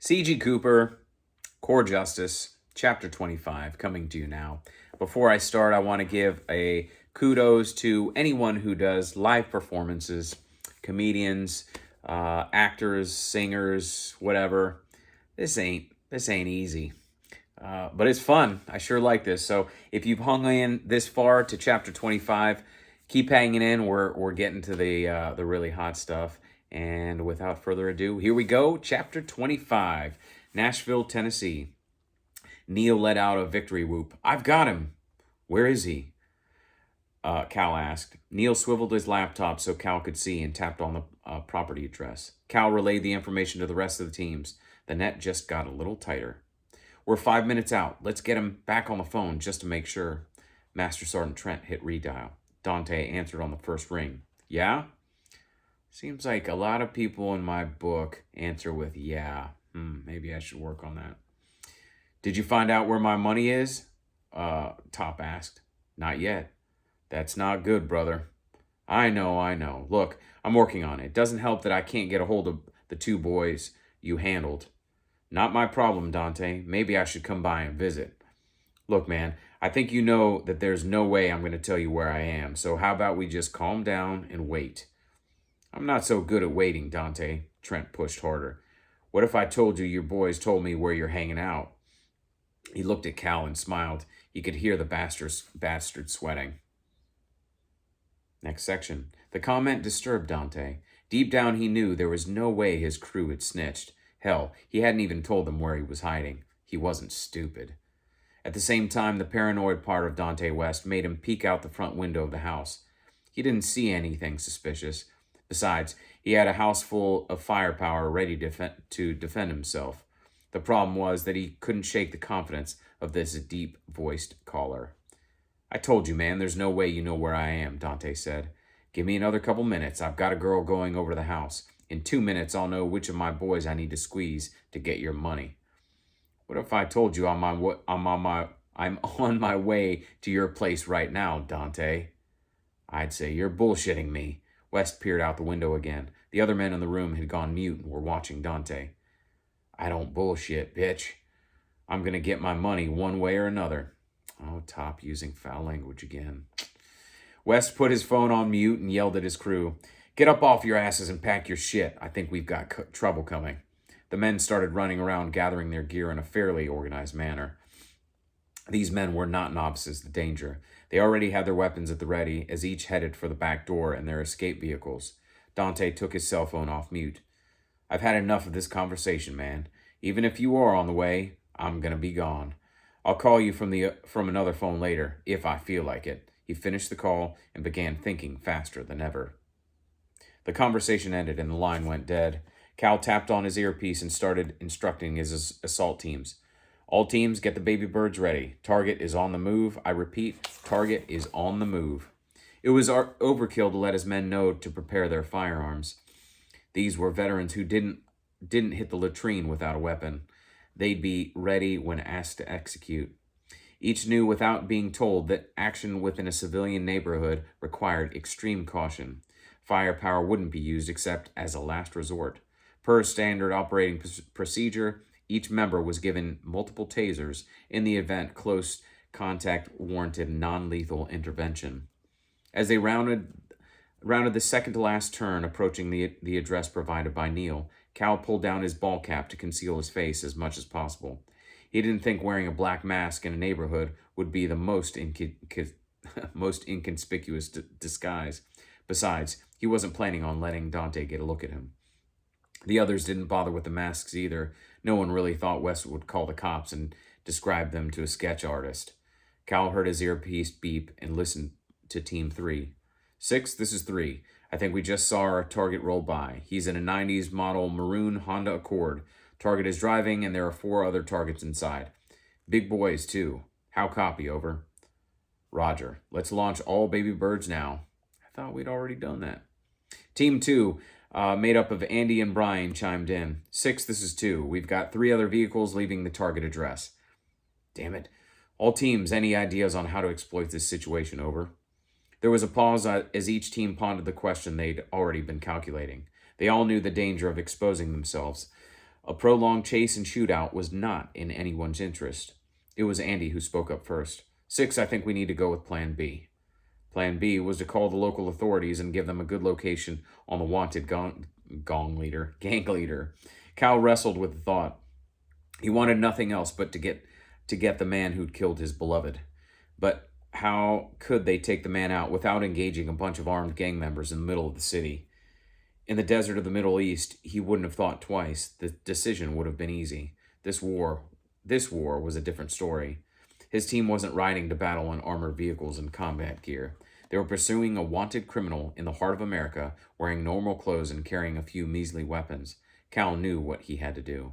C.G. Cooper, Core Justice, Chapter 25, coming to you now. Before I start, I want to give a kudos to anyone who does live performances, comedians, actors, singers, whatever. This ain't easy, but it's fun. I sure like this. So if you've hung in this far to Chapter 25, keep hanging in. We're getting to the really hot stuff. And without further ado, here we go. Chapter 25, Nashville, Tennessee. Neil let out a victory whoop. "I've got him." "Where is he?" Cal asked. Neil swiveled his laptop so Cal could see and tapped on the property address. Cal relayed the information to the rest of the teams. The net just got a little tighter. "We're 5 minutes out. Let's get him back on the phone just to make sure." Master Sergeant Trent hit redial. Dante answered on the first ring. "Yeah?" Seems like a lot of people in my book answer with yeah. Maybe I should work on that. "Did you find out where my money is?" Top asked. "Not yet." "That's not good, brother." I know. Look, I'm working on it. It doesn't help that I can't get a hold of the two boys you handled." "Not my problem, Dante. Maybe I should come by and visit." "Look, man, I think you know that there's no way I'm going to tell you where I am, so how about we just calm down and wait?" "I'm not so good at waiting, Dante." Trent pushed harder. "What if I told you your boys told me where you're hanging out?" He looked at Cal and smiled. He could hear the bastard sweating. Next section. The comment disturbed Dante. Deep down he knew there was no way his crew had snitched. Hell, he hadn't even told them where he was hiding. He wasn't stupid. At the same time, the paranoid part of Dante West made him peek out the front window of the house. He didn't see anything suspicious. Besides, he had a house full of firepower ready to defend himself. The problem was that he couldn't shake the confidence of this deep-voiced caller. "I told you, man, there's no way you know where I am," Dante said. "Give me another couple minutes. I've got a girl going over to the house. In 2 minutes, I'll know which of my boys I need to squeeze to get your money." "What if I told you I'm on my way to your place right now, Dante?" "I'd say you're bullshitting me." West peered out the window again. The other men in the room had gone mute and were watching Dante. "I don't bullshit, bitch. I'm going to get my money one way or another." Oh, Top using foul language again. West put his phone on mute and yelled at his crew. "Get up off your asses and pack your shit. I think we've got trouble coming." The men started running around, gathering their gear in a fairly organized manner. These men were not novices to danger. They already had their weapons at the ready, as each headed for the back door and their escape vehicles. Dante took his cell phone off mute. "I've had enough of this conversation, man. Even if you are on the way, I'm gonna be gone. I'll call you from another phone later, if I feel like it." He finished the call and began thinking faster than ever. The conversation ended and the line went dead. Cal tapped on his earpiece and started instructing his assault teams. "All teams, get the baby birds ready. Target is on the move. I repeat, target is on the move." It was overkill to let his men know to prepare their firearms. These were veterans who didn't hit the latrine without a weapon. They'd be ready when asked to execute. Each knew without being told that action within a civilian neighborhood required extreme caution. Firepower wouldn't be used except as a last resort. Per standard operating procedure, each member was given multiple tasers in the event close contact warranted non-lethal intervention. As they rounded the second to last turn, approaching the address provided by Neil, Cal pulled down his ball cap to conceal his face as much as possible. He didn't think wearing a black mask in a neighborhood would be the most inconspicuous disguise. Besides, he wasn't planning on letting Dante get a look at him. The others didn't bother with the masks either. No one really thought West would call the cops and describe them to a sketch artist. Cal heard his earpiece beep and listened to Team 3. "6, this is 3. I think we just saw our target roll by. He's in a 90s model maroon Honda Accord. Target is driving, and there are 4 other targets inside. Big boys, too. How copy, over?" "Roger. Let's launch all baby birds now." I thought we'd already done that. Team 2, made up of Andy and Brian, chimed in. "6, this is 2. We've got 3 other vehicles leaving the target address." "Damn it. All teams, any ideas on how to exploit this situation, over?" There was a pause as each team pondered the question they'd already been calculating. They all knew the danger of exposing themselves. A prolonged chase and shootout was not in anyone's interest. It was Andy who spoke up first. Six, I think we need to go with Plan B. Plan B was to call the local authorities and give them a good location on the wanted gang leader. Cal wrestled with the thought. He wanted nothing else but to get the man who'd killed his beloved. But how could they take the man out without engaging a bunch of armed gang members in the middle of the city? In the desert of the Middle East, he wouldn't have thought twice. The decision would have been easy. This war was a different story. His team wasn't riding to battle on armored vehicles and combat gear. They were pursuing a wanted criminal in the heart of America, wearing normal clothes and carrying a few measly weapons. Cal knew what he had to do.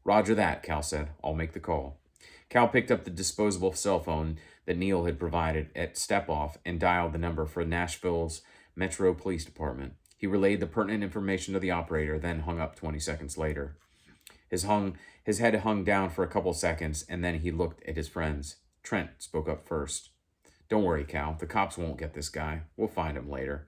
Roger that, Cal said. I'll make the call. Cal picked up the disposable cell phone that Neil had provided at Step-Off and dialed the number for Nashville's Metro Police Department. He relayed the pertinent information to the operator, then hung up 20 seconds later. His head hung down for a couple seconds, and then he looked at his friends. Trent spoke up first. Don't worry, Cal. The cops won't get this guy. We'll find him later.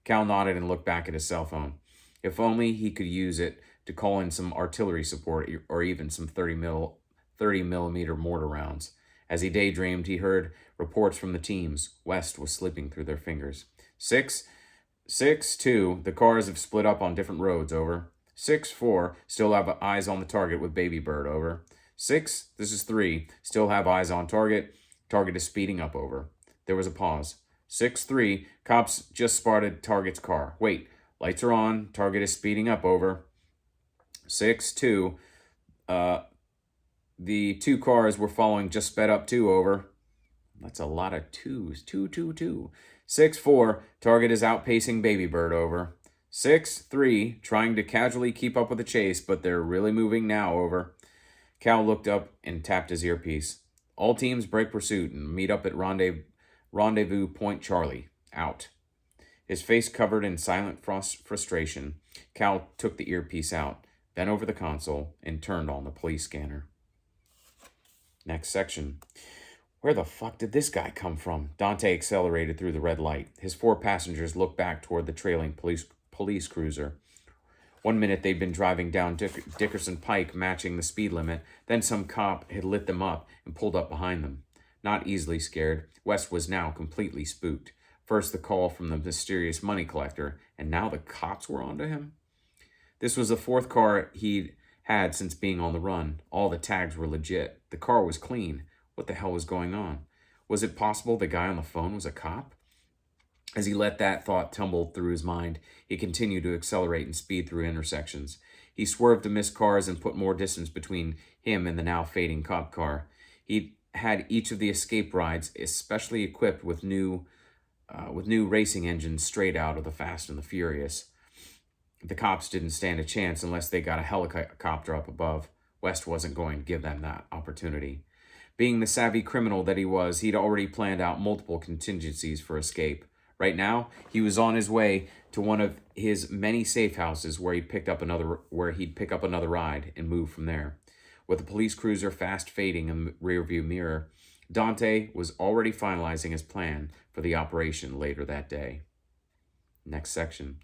Cal nodded and looked back at his cell phone. If only he could use it to call in some artillery support or even some 30-millimeter mortar rounds. As he daydreamed, he heard reports from the teams. West was slipping through their fingers. 6-2, the cars have split up on different roads, over. 6-4, still have eyes on the target with Baby Bird, over. 6, this is 3, still have eyes on target. Target is speeding up, over. There was a pause. 6-3, cops just spotted target's car. Wait, lights are on, target is speeding up, over. 6-2, the two cars we're following just sped up too, over. That's a lot of twos. 2-2-2. 6-4, target is outpacing Baby Bird, over. 6-3, trying to casually keep up with the chase, but they're really moving now, over. Cal looked up and tapped his earpiece. All teams break pursuit and meet up at Rendezvous Point Charlie. Out. His face covered in silent frustration, Cal took the earpiece out, bent over the console, and turned on the police scanner. Next section. Where the fuck did this guy come from? Dante accelerated through the red light. His 4 passengers looked back toward the trailing police cruiser. 1 minute they'd been driving down Dickerson Pike, matching the speed limit. Then some cop had lit them up and pulled up behind them. Not easily scared, West was now completely spooked. First the call from the mysterious money collector, and now the cops were onto him? This was the 4th car he'd had since being on the run. All the tags were legit. The car was clean. What the hell was going on? Was it possible the guy on the phone was a cop? As he let that thought tumble through his mind, he continued to accelerate and speed through intersections. He swerved to miss cars and put more distance between him and the now fading cop car. He had each of the escape rides especially equipped with new racing engines straight out of the Fast and the Furious. The cops didn't stand a chance unless they got a helicopter up above. West wasn't going to give them that opportunity. Being the savvy criminal that he was, he'd already planned out multiple contingencies for escape. Right now, he was on his way to one of his many safe houses where he'd pick up another ride and move from there. With the police cruiser fast fading in the rearview mirror, Dante was already finalizing his plan for the operation later that day. Next section.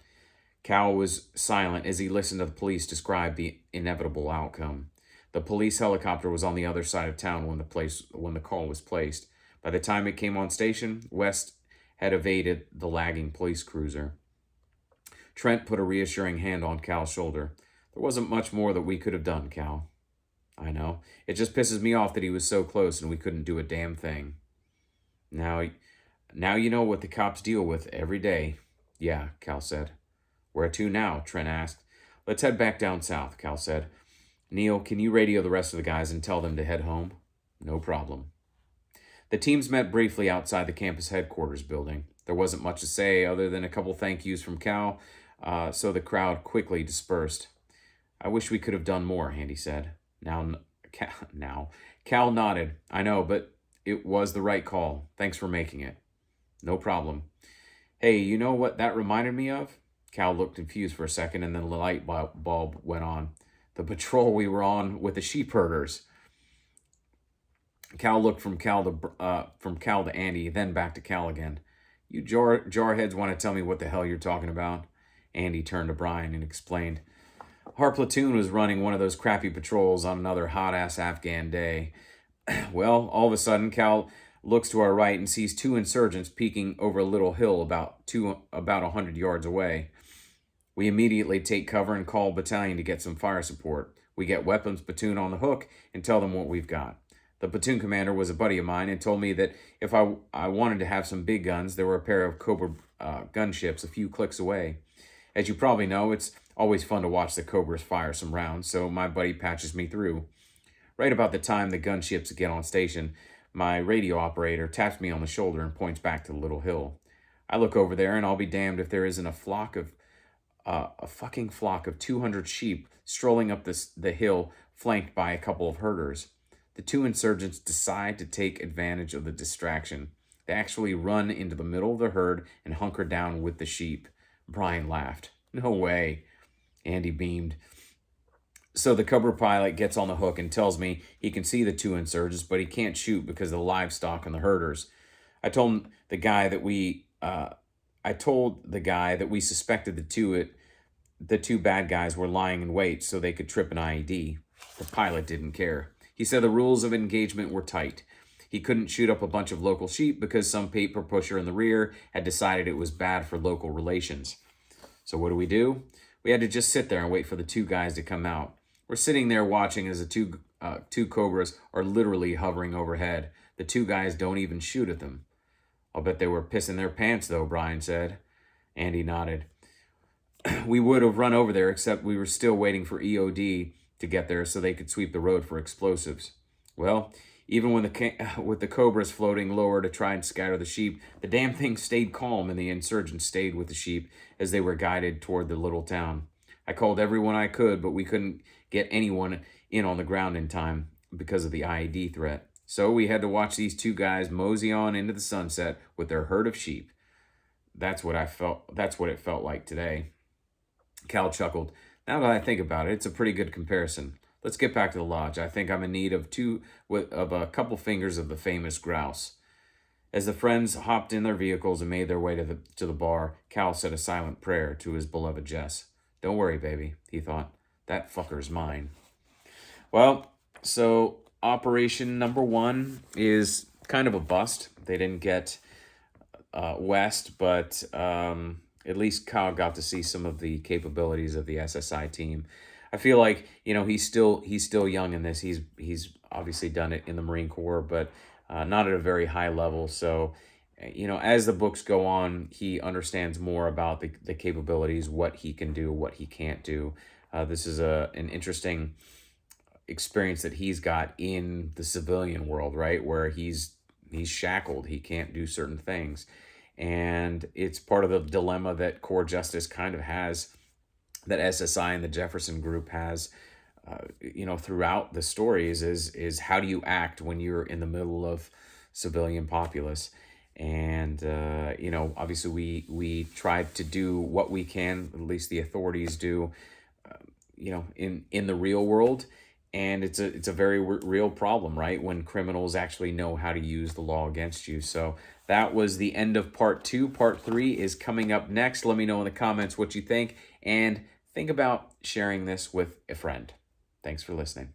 Cal was silent as he listened to the police describe the inevitable outcome. The police helicopter was on the other side of town when the call was placed. By the time it came on station, West had evaded the lagging police cruiser. Trent put a reassuring hand on Cal's shoulder. There wasn't much more that we could have done, Cal. I know. It just pisses me off that he was so close and we couldn't do a damn thing. Now you know what the cops deal with every day. Yeah, Cal said. Where to now? Trent asked. Let's head back down south, Cal said. Neil, can you radio the rest of the guys and tell them to head home? No problem. The teams met briefly outside the campus headquarters building. There wasn't much to say other than a couple thank yous from Cal, so the crowd quickly dispersed. I wish we could have done more, Andy said. Cal nodded. I know, but it was the right call. Thanks for making it. No problem. Hey, you know what that reminded me of? Cal looked confused for a second, and then the light bulb went on. The patrol we were on with the sheep herders. Cal looked from Cal to Andy, then back to Cal again. You jarheads want to tell me what the hell you're talking about? Andy turned to Brian and explained. Our platoon was running one of those crappy patrols on another hot-ass Afghan day. Well, all of a sudden, Cal looks to our right and sees two insurgents peeking over a little hill about 100 yards away. We immediately take cover and call battalion to get some fire support. We get weapons platoon on the hook and tell them what we've got. The platoon commander was a buddy of mine and told me that if I wanted to have some big guns, there were a pair of Cobra gunships a few clicks away. As you probably know, it's always fun to watch the Cobras fire some rounds, so my buddy patches me through. Right about the time the gunships get on station, my radio operator taps me on the shoulder and points back to the little hill. I look over there, and I'll be damned if there isn't a fucking flock of 200 sheep strolling up the hill, flanked by a couple of herders. The two insurgents decide to take advantage of the distraction. They actually run into the middle of the herd and hunker down with the sheep. Brian laughed. No way. Andy beamed. So the Cobra pilot gets on the hook and tells me he can see the two insurgents, but he can't shoot because of the livestock and the herders. I told the guy that we suspected the two bad guys were lying in wait so they could trip an IED. The pilot didn't care. He said the rules of engagement were tight. He couldn't shoot up a bunch of local sheep because some paper pusher in the rear had decided it was bad for local relations. So what do? We had to just sit there and wait for the two guys to come out. We're sitting there watching as the two Cobras are literally hovering overhead. The two guys don't even shoot at them. I'll bet they were pissing their pants though, Brian said. Andy nodded. We would have run over there, except we were still waiting for EOD to get there so they could sweep the road for explosives. Well, even with the Cobras floating lower to try and scatter the sheep, the damn thing stayed calm and the insurgents stayed with the sheep as they were guided toward the little town. I called everyone I could, but we couldn't get anyone in on the ground in time because of the IED threat. So we had to watch these two guys mosey on into the sunset with their herd of sheep. That's what it felt like today. Cal chuckled. Now that I think about it, it's a pretty good comparison. Let's get back to the lodge. I think I'm in need of a couple fingers of the famous grouse. As the friends hopped in their vehicles and made their way to the bar, Cal said a silent prayer to his beloved Jess. Don't worry, baby, he thought. That fucker's mine. Well, so Operation number 1 is kind of a bust. They didn't get west, but at least Kyle got to see some of the capabilities of the SSI team. I feel like, he's still young in this. He's obviously done it in the Marine Corps, but not at a very high level. So, as the books go on, he understands more about the capabilities, what he can do, what he can't do. This is an interesting experience that he's got in the civilian world, right? Where he's shackled. He can't do certain things. And it's part of the dilemma that Core Justice kind of has, that SSI and the Jefferson Group has, throughout the stories is how do you act when you're in the middle of civilian populace? And, obviously we try to do what we can, at least the authorities do, in the real world. And it's a very real problem, right? When criminals actually know how to use the law against you. So that was the end of part 2. Part 3 is coming up next. Let me know in the comments what you think, and think about sharing this with a friend. Thanks for listening.